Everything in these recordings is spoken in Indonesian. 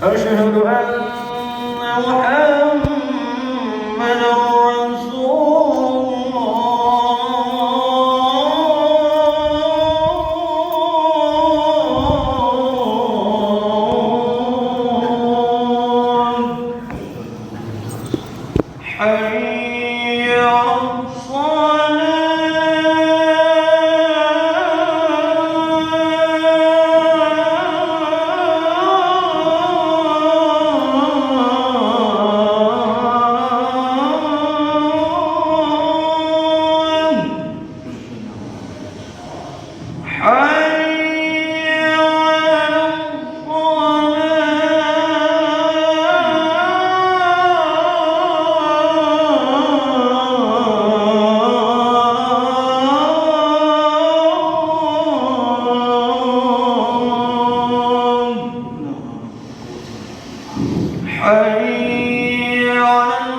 أشهد أن محمدا رسول الله. حي على حي على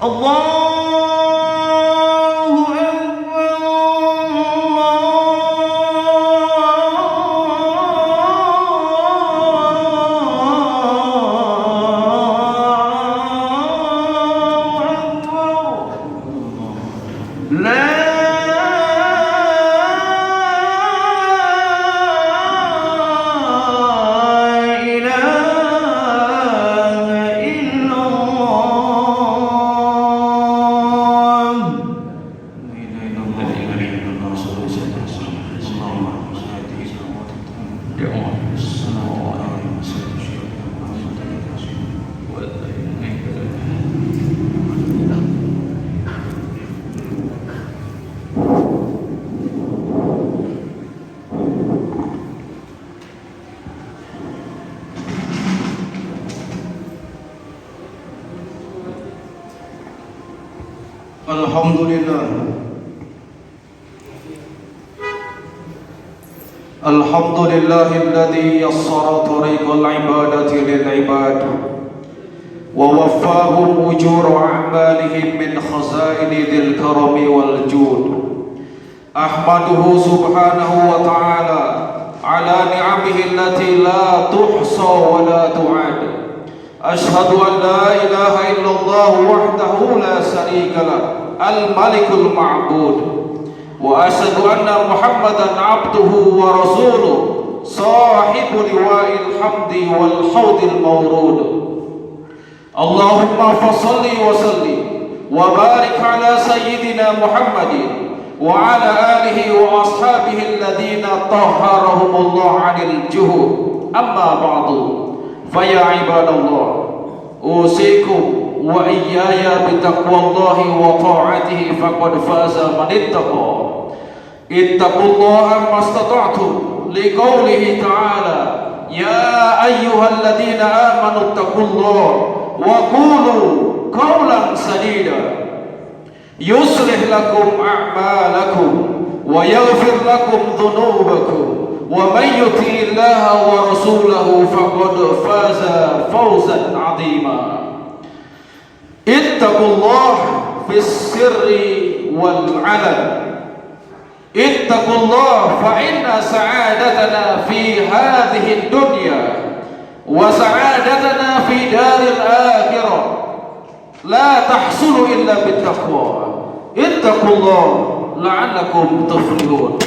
الله أكبر الله أكبر لا الحمد لله الذي يسر طريق العبادة للعباد ووفاهم أجور أعمالهم من خزائن ذي الكرم والجود. أحمده سبحانه وتعالى على نعمه التي لا تحصى ولا تعد. أشهد أن لا إله إلا الله وحده لا شريك له الملك المعبود، وأشهد أن محمدا عبده ورسوله صاحب لواء الحمد والحوض المورود. اللهم فصل وسلم وبارك على سيدنا محمد وعلى آله وأصحابه الذين طهرهم الله عن الجهود. أما بعد، فيا عباد الله، أوصيكم وإياي بتقوى الله وطاعته، فقد فاز من اتقى. اتقوا الله ما استطعتم، لقوله تعالى: يا أيها الذين آمنوا اتقوا الله وقولوا قولا سديدا يصلح لكم أعمالكم ويغفر لكم ذنوبكم، ومن يطع الله ورسوله فقد فاز فوزا عظيما. اتقوا الله في السر والعلن. اتقوا الله فإن سعادتنا في هذه الدنيا وسعادتنا في دار الآخرة لا تحصل إلا بالتقوى. اتقوا الله لعلكم تفلحون.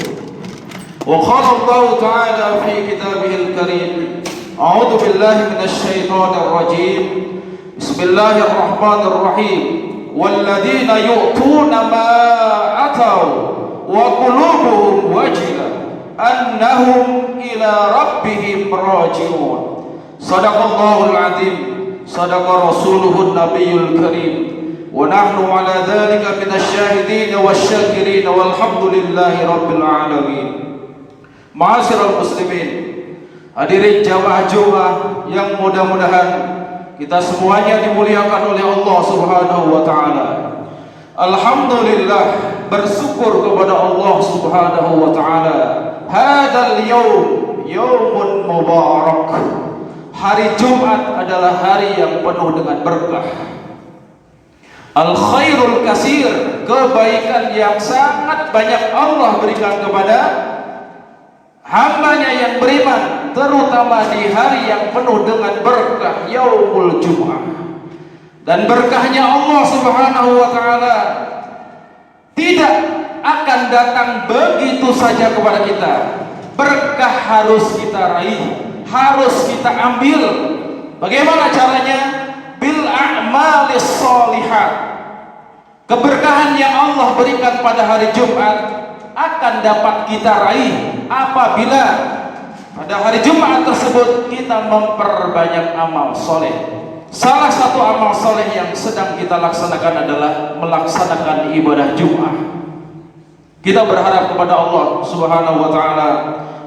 وقال الله تعالى في كتابه الكريم: أعوذ بالله من الشيطان الرجيم، بسم الله الرحمن الرحيم: والذين يؤتون ما أتوا وقلوبهم وجلة أنهم إلى ربهم راجعون. صدق الله العظيم. Sadaqa rasuluhun nabiyul karim. Wa nahnu ala dhalika minasyahidin wasyakirin walhamdulillahi rabbil alamin. Ma'asyiral muslimin, hadirin jamaah Jumat yang mudah-mudahan kita semuanya dimuliakan oleh Allah Subhanahu wa taala. Alhamdulillah, bersyukur kepada Allah Subhanahu wa taala. Hadzal yaumun mubarak. Hari Jumat adalah hari yang penuh dengan berkah. Al khairul kasir, kebaikan yang sangat banyak Allah berikan kepada hambanya yang beriman, terutama di hari yang penuh dengan berkah, yaumul Jum'ah. Dan berkahnya Allah Subhanahu wa taala tidak akan datang begitu saja kepada kita. Berkah harus kita raih, harus kita ambil. Bagaimana caranya? Bil a'malis sholihat. Keberkahan yang Allah berikan pada hari Jumat akan dapat kita raih apabila pada hari Jumat tersebut kita memperbanyak amal soleh. Salah satu amal soleh yang sedang kita laksanakan adalah melaksanakan ibadah Jumat. Kita berharap kepada Allah Subhanahu wa taala,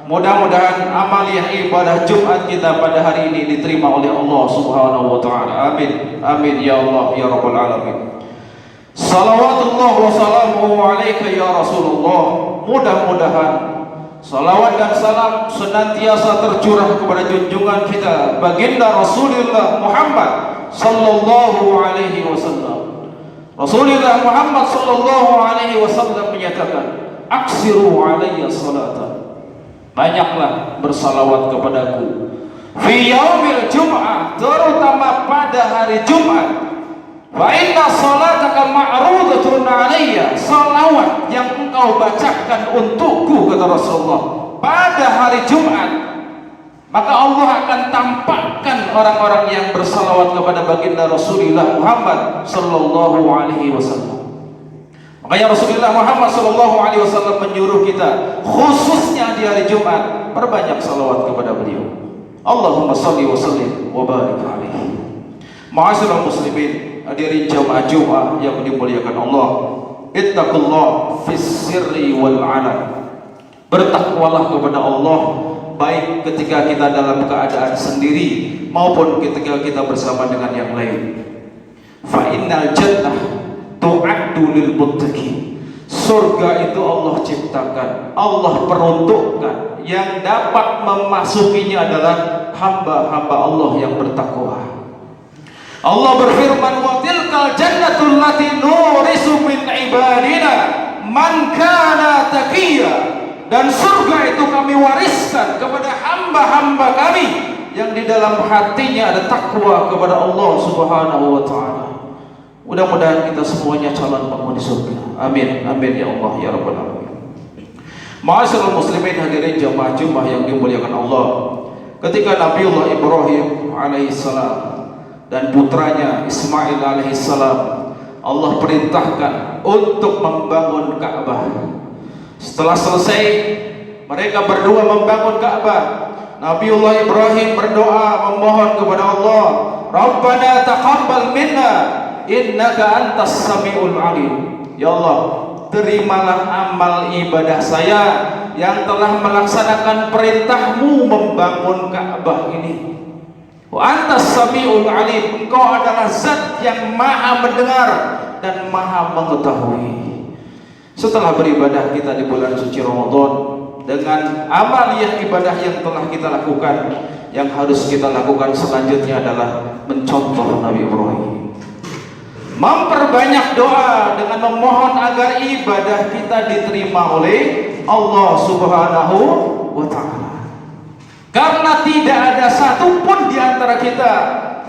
mudah-mudahan amaliyah ibadah Jumat kita pada hari ini diterima oleh Allah Subhanahu wa taala. Amin. Amin ya Allah ya rabbal alamin. Salawatullah wa salamuhu alaika ya Rasulullah. Mudah-mudahan salawat dan salam senantiasa tercurah kepada junjungan kita baginda Rasulullah Muhammad sallallahu alaihi wasallam. Rasulullah Muhammad sallallahu alaihi wasallam menyatakan, aksiru alayya salatan, banyaklah bersalawat kepadaku fi yaumil jum'ah, terutama pada hari Jumat. Wa inna salataka ma'rudatun alayya, salawat yang engkau bacakan untukku, kata Rasulullah, pada hari Jumat, maka Allah akan tampakkan orang-orang yang bersalawat kepada baginda Rasulullah Muhammad sallallahu alaihi wasallam. Makanya Rasulullah Muhammad sallallahu alaihi wasallam menyuruh kita khususnya di hari Jumat perbanyak salawat kepada beliau. Allahumma shalli wa sallim wa barik alaihi. Ma'asyiral muslimin, hadirin jamaah Jumat yang dimuliakan Allah, ittaqullah fis sirri wal 'alan. Bertakwalah kepada Allah baik ketika kita dalam keadaan sendiri maupun ketika kita bersama dengan yang lain. Fa innal jannah tu'addu lil muttaqin. Surga itu Allah ciptakan, Allah peruntukkan, yang dapat memasukinya adalah hamba-hamba Allah yang bertakwa. Allah berfirman, wa tilkal jannatul lati nurisu min ibadina man kana taqiyya. Dan surga itu kami wariskan kepada hamba-hamba kami yang di dalam hatinya ada takwa kepada Allah Subhanahu wa taala. Mudah-mudahan kita semuanya calon penghuni surga. Amin. Amin ya Allah ya rabbal alamin. Ma'asyiral muslimin, hadirin jamaah Jumat yang dimuliakan Allah. Ketika Nabiullah Ibrahim alaihissalam dan putranya Ismail alaihissalam, Allah perintahkan untuk membangun Ka'bah. Setelah selesai mereka berdua membangun Ka'bah, Nabiullah Ibrahim berdoa memohon kepada Allah, Rabbana taqabbal minna innaka antas samiul alim. Ya Allah, terimalah amal ibadah saya yang telah melaksanakan perintahmu membangun Ka'bah ini. Wa antas samiul alim, engkau adalah zat yang maha mendengar dan maha mengetahui. Setelah beribadah kita di bulan suci Ramadan dengan amaliyah ibadah yang telah kita lakukan, yang harus kita lakukan selanjutnya adalah mencontoh Nabi Ibrahim, memperbanyak doa dengan memohon agar ibadah kita diterima oleh Allah Subhanahu wa taala. Karena tidak ada satupun di antara kita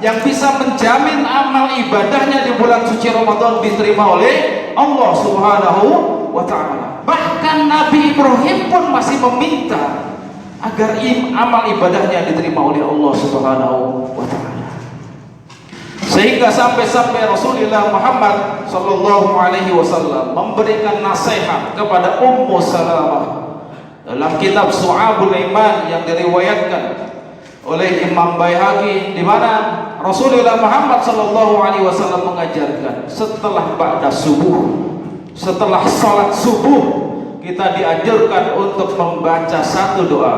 yang bisa menjamin amal ibadahnya di bulan suci Ramadan diterima oleh Allah Subhanahu wa taala. Bahkan Nabi Ibrahim pun masih meminta agar amal ibadahnya diterima oleh Allah Subhanahu wa taala. Sehingga sampai-sampai Rasulullah Muhammad sallallahu alaihi wasallam memberikan nasihat kepada Ummu Salamah dalam kitab Su'abul Iman yang diriwayatkan, oleh Imam Baihaqi, di mana Rasulullah Muhammad sallallahu alaihi wasallam mengajarkan setelah ba'da subuh, setelah salat subuh, kita dianjurkan untuk membaca satu doa.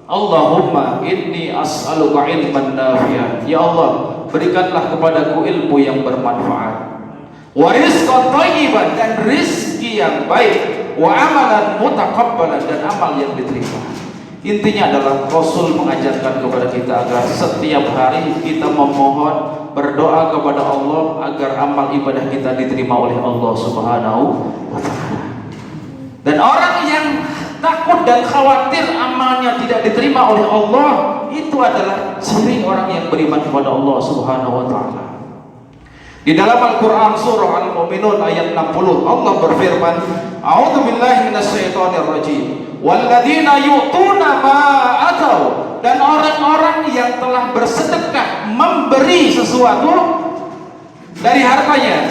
Allahumma inni as'aluka ilman nafi'an. Ya Allah, berikanlah kepadaku ilmu yang bermanfaat. Wa rizqan thayyiban, dan rizki yang baik. Wa amalan mutaqabbalan, dan amal yang diterima. Intinya adalah Rasul mengajarkan kepada kita agar setiap hari kita memohon, berdoa kepada Allah agar amal ibadah kita diterima oleh Allah Subhanahu wa taala. Dan orang yang takut dan khawatir amalnya tidak diterima oleh Allah, itu adalah ciri orang yang beriman kepada Allah Subhanahu wa taala. Di dalam Al-Qur'an surah Al-Mu'minun ayat 60, Allah berfirman, A'udzubillahi minasyaitonir rajim. Walladzina yu'tuna ma atau, dan orang-orang yang telah bersedekah memberi sesuatu dari hartanya,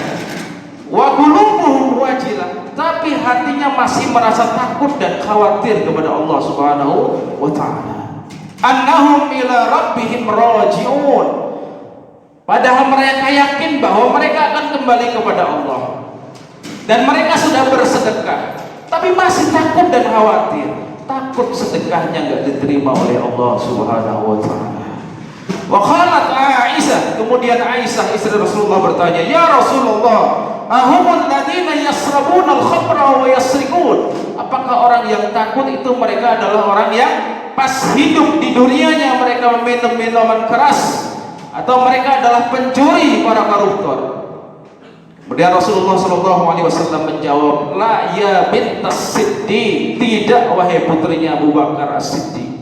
wa qulubuhum wajilah, tapi hatinya masih merasa takut dan khawatir kepada Allah Subhanahu wa taala. Annahum ila rabbihim raji'un, padahal mereka yakin bahwa mereka akan kembali kepada Allah, dan mereka sudah bersedekah, tapi masih takut dan khawatir, takut sedekahnya enggak diterima oleh Allah Subhanahu wa taala. Wa qalat Aisyah, kemudian Aisyah istri Rasulullah bertanya, "Ya Rasulullah, ahumul ladina yasrabuna al-khamra wa yasriqun?" Apakah orang yang takut itu mereka adalah orang yang pas hidup di dunianya mereka meminum minuman keras, atau mereka adalah pencuri, para koruptor? Kemudian Rasulullah SAW menjawab, la ya bintas Siddiq, tidak wahai putrinya Abu Bakar As-Siddiq.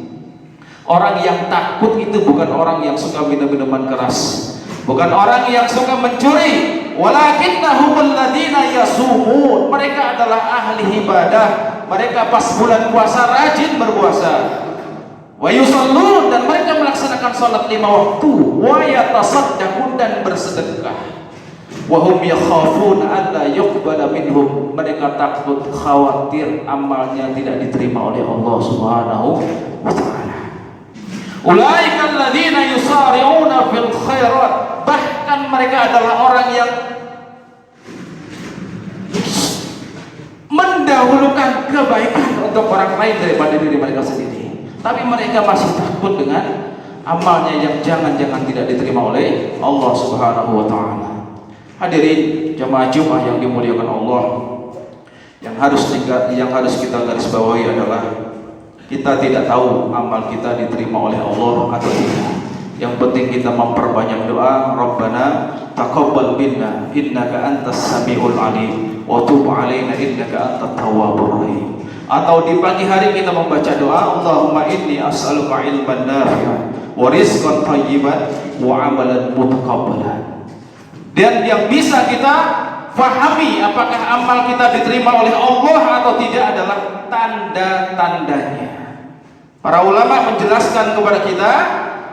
Orang yang takut itu bukan orang yang suka minum minuman keras, bukan orang yang suka mencuri, walakinnahumul ladina yasumun, mereka adalah ahli ibadah, mereka pas bulan puasa rajin berpuasa, wa yusallun, dan mereka melaksanakan salat 5 waktu, wa yatasaddaqun, dan bersedekah. Wahum yakhafun alla yuqbala minhum, mereka takut khawatir amalnya tidak diterima oleh Allah Subhanahu wa taala. Ulaika alladzina yusari'una fil khairat, bahkan mereka adalah orang yang mendahulukan kebaikan untuk orang lain daripada diri mereka sendiri, tapi mereka masih takut dengan amalnya yang jangan-jangan tidak diterima oleh Allah Subhanahu wa taala. Hadirin jemaah Jumat yang dimuliakan Allah, yang harus kita garis bawahi adalah kita tidak tahu amal kita diterima oleh Allah atau tidak. Yang penting kita memperbanyak doa, Rabbana taqabbal minna innaka antas samiul alim wa tub alaina innaka antat tawwabur rahim. Atau di pagi hari kita membaca doa, Allahumma inni as'aluka ilman nafi'an wa rizqan thayyiban wa amalan mutaqabbalan. Dan yang bisa kita fahami apakah amal kita diterima oleh Allah atau tidak adalah tanda-tandanya. Para ulama menjelaskan kepada kita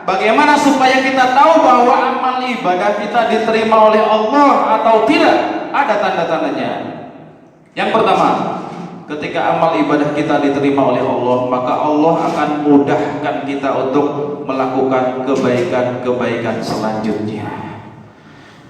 bagaimana supaya kita tahu bahwa amal ibadah kita diterima oleh Allah atau tidak. Ada tanda-tandanya. Yang pertama, ketika amal ibadah kita diterima oleh Allah, maka Allah akan mudahkan kita untuk melakukan kebaikan-kebaikan selanjutnya.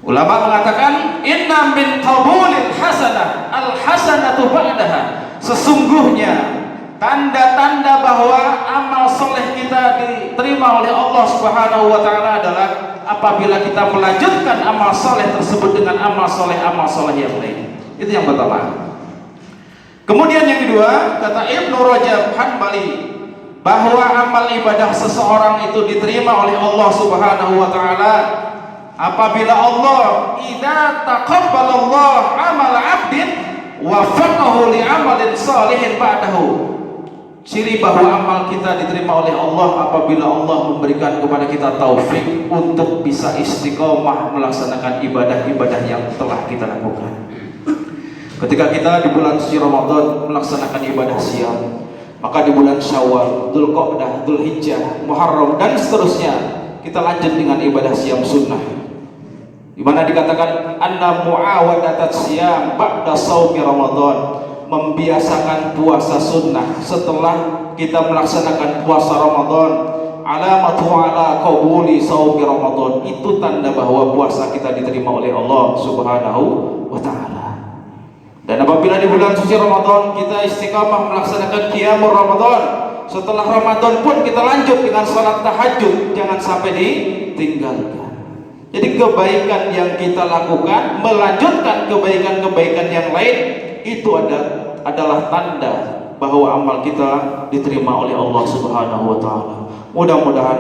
Ulama mengatakan, inna min qabulil hasanah al-hasanatu ba'daha, sesungguhnya tanda-tanda bahwa amal soleh kita diterima oleh Allah Subhanahu wa taala adalah apabila kita melanjutkan amal soleh tersebut dengan amal soleh yang lain. Itu yang pertama. Kemudian yang kedua, kata Ibnu Rajab Hanbali, bahwa amal ibadah seseorang itu diterima oleh Allah Subhanahu wa taala apabila Allah idza taqabbalallah amal 'abdin wa faqahu li 'amalin shalihin ba'dahu. Ciri bahwa amal kita diterima oleh Allah apabila Allah memberikan kepada kita taufik untuk bisa istiqomah melaksanakan ibadah-ibadah yang telah kita lakukan. Ketika kita di bulan suci Ramadan melaksanakan ibadah siam, maka di bulan Syawal, Dzulqa'dah, Dzulhijjah, Muharram dan seterusnya kita lanjut dengan ibadah siam sunnah, di mana dikatakan anna mu'awadatat siyam ba'da shaumi Ramadan, membiasakan puasa sunnah setelah kita melaksanakan puasa Ramadan, alamatu ala qabuli shaumi Ramadan. Itu tanda bahwa puasa kita diterima oleh Allah Subhanahu wa taala. Dan apabila di bulan suci Ramadan kita istiqamah melaksanakan qiyamul Ramadan, setelah Ramadan pun kita lanjut dengan salat tahajud, jangan sampai ditinggalkan. Jadi kebaikan yang kita lakukan melanjutkan kebaikan-kebaikan yang lain, itu adalah tanda bahwa amal kita diterima oleh Allah Subhanahu wa taala. Mudah-mudahan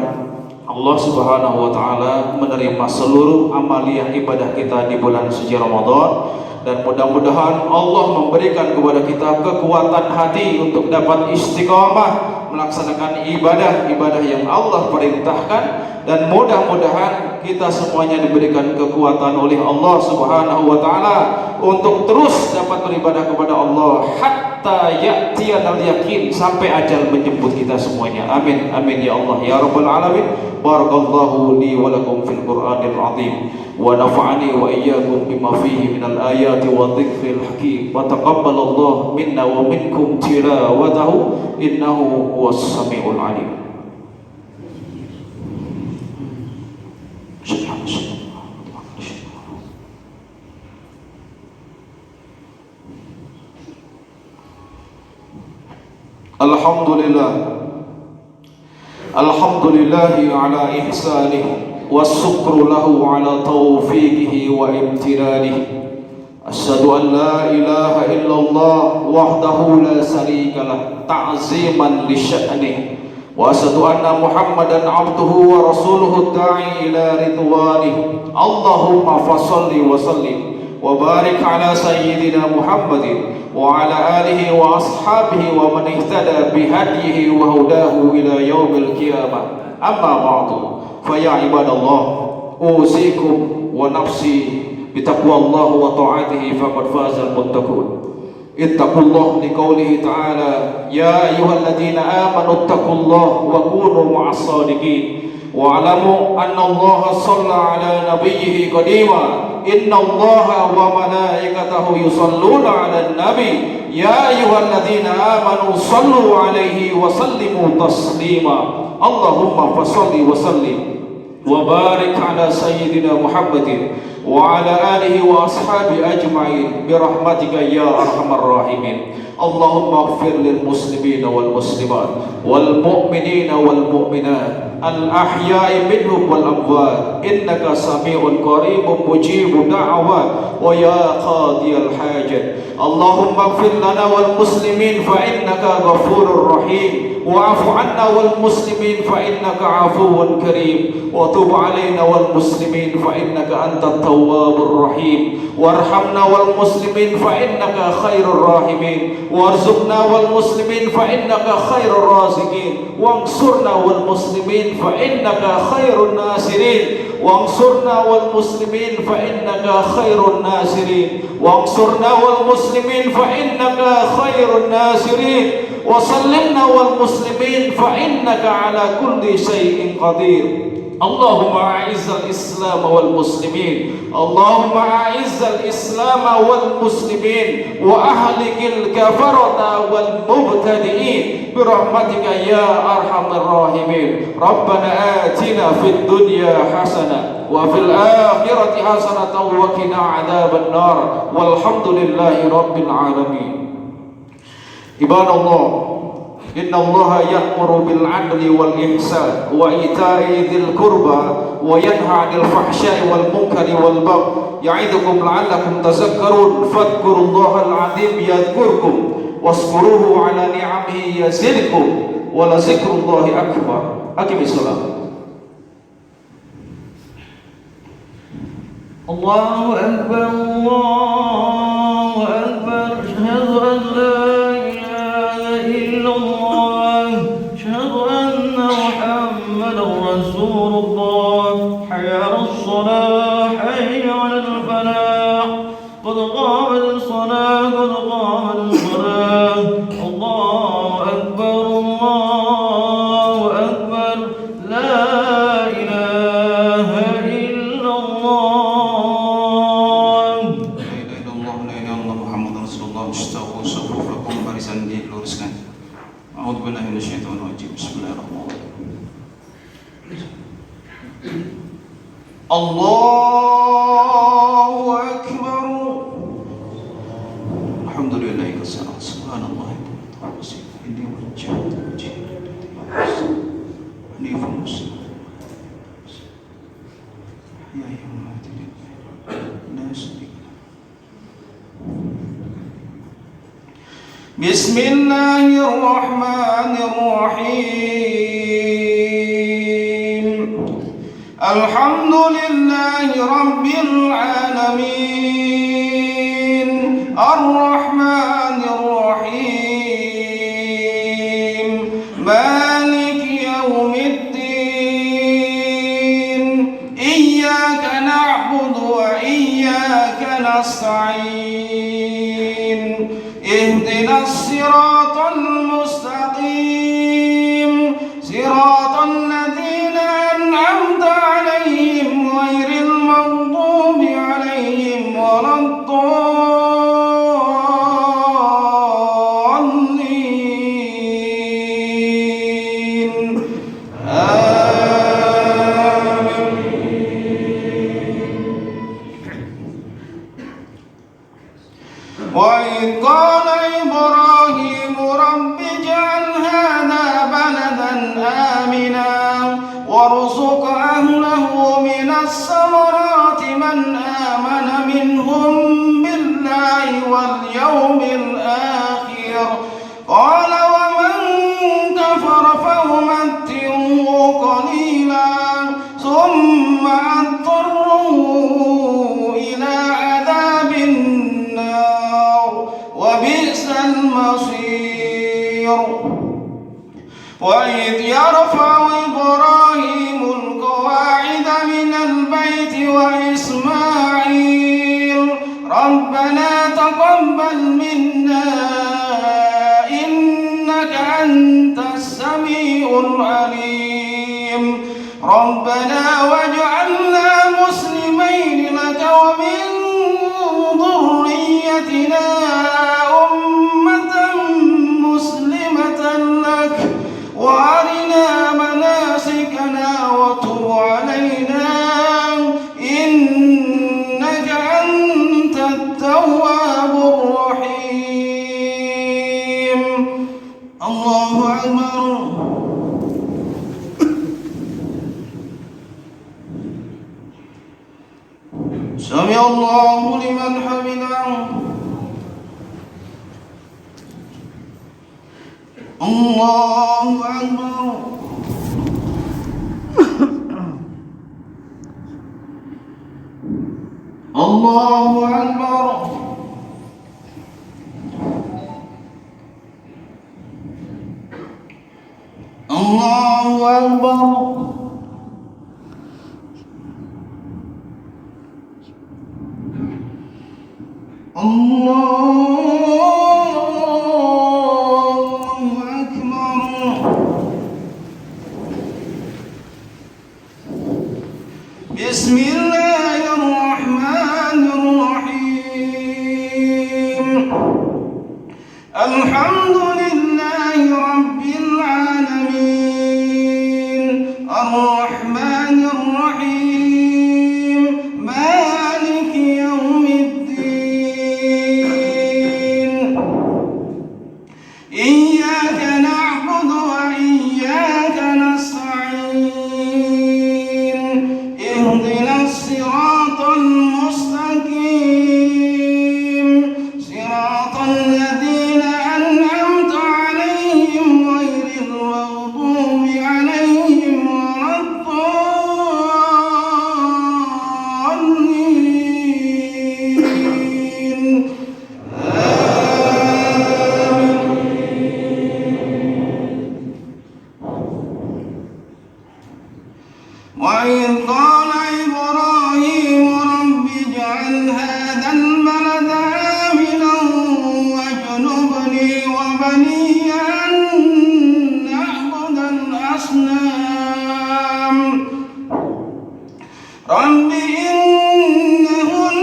Allah Subhanahu wa taala menerima seluruh amaliyah ibadah kita di bulan suci Ramadan, dan mudah-mudahan Allah memberikan kepada kita kekuatan hati untuk dapat istiqamah melaksanakan ibadah-ibadah yang Allah perintahkan, dan mudah-mudahan kita semuanya diberikan kekuatan oleh Allah Subhanahu wa taala untuk terus dapat beribadah kepada Allah hatta ya'tiyanal yakin, sampai ajal menjemput kita semuanya. Amin amin ya Allah ya rabbal alamin. Barakallahu li wa lakum fil Qur'anil azim wa nafa'ani wa iyyakum bima fihi minal ayati wa dhikril hakim wa taqabbalallahu minna wa minkum tilawatahu innahu huwas samiul alim. Alhamdulillahi ala ihsanihi wasyukru lahu ala taufiqihi wa imtinanihi. Asyhadu an la ilaha illallah wahdahu la syarika lah ta'ziman li sya'nihi, wa asyhadu anna Muhammadan abduhu wa rasuluhu da'i ila ridwanihi. Allahumma fasholli wa sallim wa barik ala sayyidina Muhammadin wa ala alihi wa ashabihi wa man ihtada bihadihi wa hudahu ila yaumil qiyamah. Amma ba'du, fa ya ibadallah, usikum wa nafsi bitaqwallah wa ta'atihi faqad fazal muttaqun. Ittaqullah liqaulihi ta'ala ya ayyuhalladzina amanu ittaqullaha wa kunu ma'as shadiqin wa'lamu anna Allaha shalla 'ala nabiyhi qadima inna Allaha wa malaikatahu yusalluna 'alan nabi ya ayyuhalladzina amanu sallu 'alaihi wa sallimu taslima. Allahumma fasholli wa sallim wa barik 'ala sayyidina Muhammadin wa 'ala alihi wa ashabi ajma'in bi rahmatika ya arhamar rahimin. Allahumma ighfir lil muslimina wal muslimat wal mu'minina wal mu'minat al ahya'i minhum wal amwat innaka sami'un qaribun mujibud da'wat wa ya qadiyal hajat. Allahumma ighfir lana wal muslimin fa innaka ghafurur rahim wa'fu 'anna wal muslimin fa innaka 'afuwun karim wa tub 'alaina wal muslimin fa innaka antat tawwabur rahim warhamna wal muslimin fa innaka khairur rahimin warzuqna wal muslimin fa innaka khairur raziqin wansurna wal muslimin fa innaka khairun nasirin wansurna wal muslimin fa innaka khairun nasirin wansurna wal muslimin fa innaka khairun nasirin wa sallimna wal muslimin fa innaka ala kulli syai'in qadir. Allahumma a'izzal Islam wal muslimin, Allahumma a'izzal Islam wal muslimin wa ahlikil kafarata wal mubtadi'in bi rahmatika ya arhamar rahimin. Rabbana atina fid dunya hasanah wa fil akhirati hasanatan wa qina adzaban nar walhamdulillahi rabbil alamin. Ibadallah, inna Allaha ya'muru bil 'adli wal ihsan wa ita'i dzil qurba wa yanha 'anil fahsya'i wal munkari wal baghi ya'idukum la'allakum tadhakkarun. Fadhkurullaha al-'azim yadhkurkum washkuruhu 'ala ni'amihi yazidkum wa la dzikrullahi akbar. Aqimis shalah. Allahu akbar, Allahu akbar, asyhadu an la رسول الله. حي على الصلاة حي على الفلاح قد قامت الصلاة قد قامت الصلاة. الله أكبر الله أكبر لا إله إلا الله. لا إله إلا بسم الله الرحمن الرحيم الحمد لله رب العالمين الرحمن الرحيم مالك يوم الدين إياك نعبد وإياك نستعين اهدنا الصراط المستقيم صراط الذين أنعمت عليهم غير المغضوب عليهم ولا الضالين آمين. وإذ قال إبراهيم رب اجعل هذا بلدا آمنا وارزق أهله من الثمرات من آمن منهم بالله واليوم الآخر قال ومن كفر فأمتعه قليلا ثم أضطره إلى عذاب النار وبئس المصير وإذ يرفع إبراهيم القواعد من البيت وإسماعيل ربنا تقبل منا إنك أنت السميع العليم ربنا واجعلنا مسلمين لك ومن ذريتنا أمة مسلمة لك وأرنا مناسكنا وتب علينا إنك أنت التواب الرحيم الله أكبر سمع الله لمن حمده الله أكبر الله أكبر الله أكبر بسم الله الرحمن الرحيم الحمد لله رب العالمين الرحمن الرحيم مالك يوم الدين إياك نعبد وإياك نستعين اهدنا الصراط المستقيم صراط الذين أنعمت عليهم غير المغضوب عليهم ولا الضالين وإذ قال إبراهيم رب اجعل هذا البلد آمنا واجنبني وبني أن نعبد الأصنام رب إنهن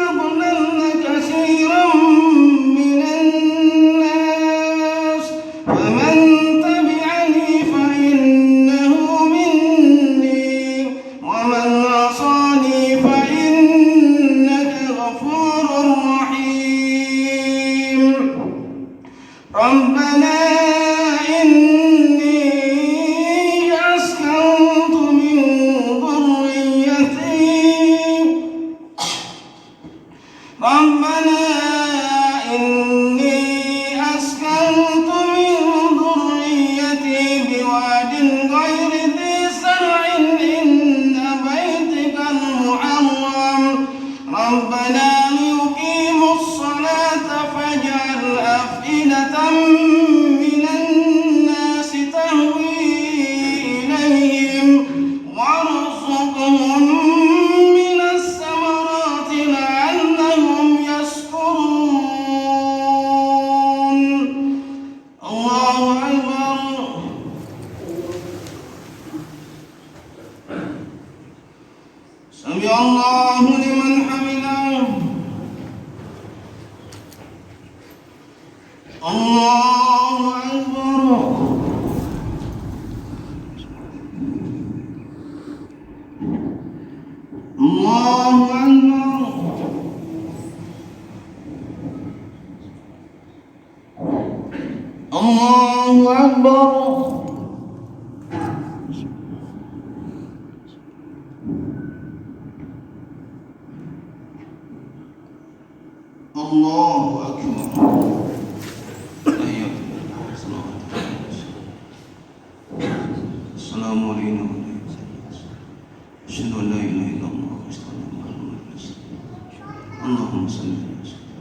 أضللن كثيرا من الناس ومن تبعني فإنه مني ومن عصاني فإنك غفور رحيم ربنا إني أسكنت من ذريتي ربنا إني ربنا ليقيموا الصلاة فاجعل أفئدة من الناس تهوي إليهم وارزقهم من الثمرات لعلهم يشكرون. الله أكبر. سمع الله لمن حمده. الله أكبر. الله أكبر. الله أكبر. الله أكبر. السلام عليكم. أشهد أن لا إله إلا الله وأشهد أن محمدا رسول الله. اللهم صل على سيدنا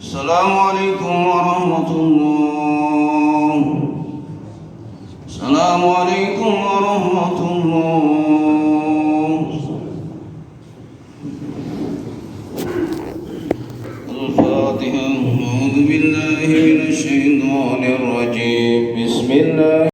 السلام عليكم ورحمة الله. السلام عليكم ورحمة الله. الفاتحة. أعوذ بالله من الشيطان الرجيم. بسم الله